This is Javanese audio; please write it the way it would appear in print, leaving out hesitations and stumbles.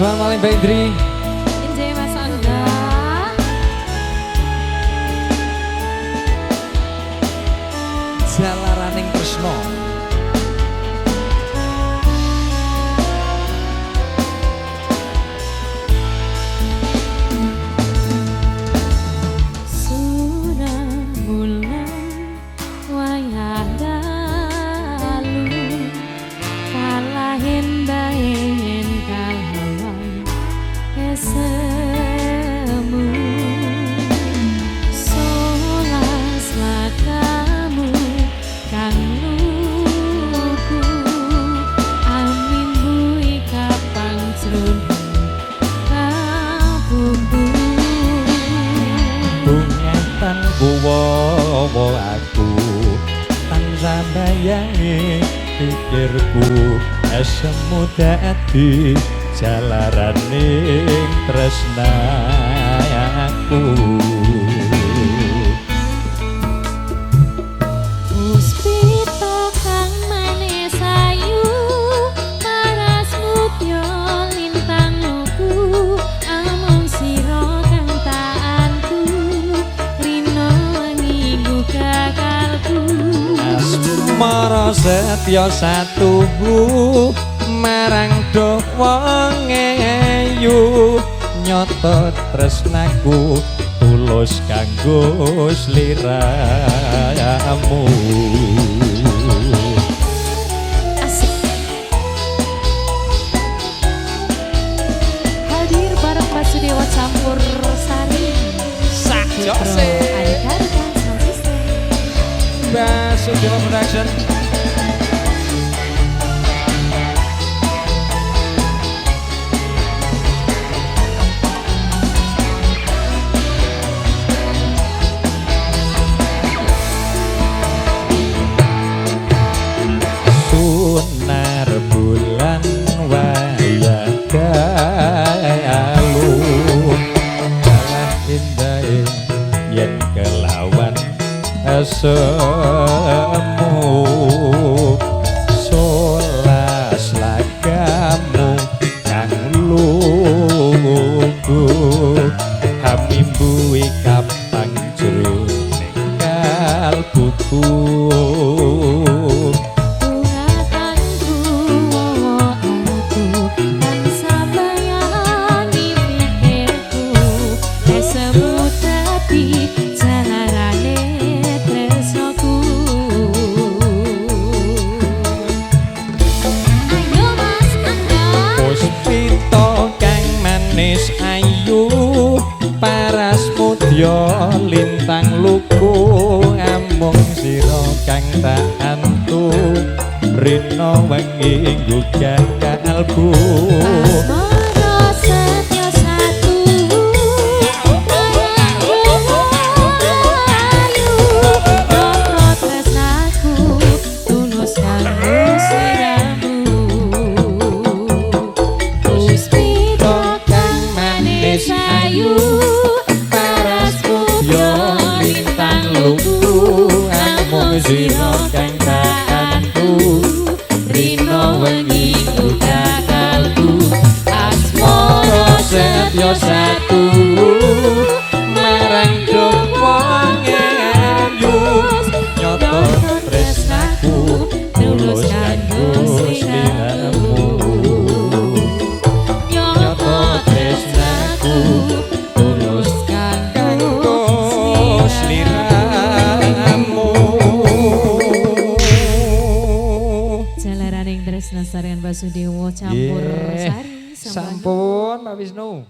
Selamat malam Mbak Indri. Injay Mas Angga. Jalaraning Tresno. Sudah bulan wayah dalu kalahin baen kalawan esemu solas lakamu kang luku amin bui kapang cerun kabubu Bungetan kuwowo aku tansah bayangi pikirku esemu dadi jalaraning tresnaku. Puspita kang manis ayu paras mutya lintang luku amung sira kang taanku rina wengi gagalku Asmara setya satuhu marang do wong ayu nyoto tresnaku tulus kanggo sliramu. asik hadir bareng Basudewa campur sari Sak Jose Aika dan Sound System. Basudewa Production. Sunar bulan wayah dalu kalah indah yen kelawan esemu solas lagamu kang lugu hamimbu kapang jroning kalbuku. Paras mudya lintang luku amung sira kang tak antu rina wengi gugah kalbu. Asmara setya satu ayu nyoto tresnaku tulus kanggo sliramu puspita kang manis ayu Sira kang taanku rina wengi gagalku asmara setya satu marang do wong ayu nyoto tresnaku tulus kanggo sliramu nyoto tresnaku tulus kanggo sliramu. Jalaraning Tresna saringan Basudewa campur sari Sampun Pak Wisnu.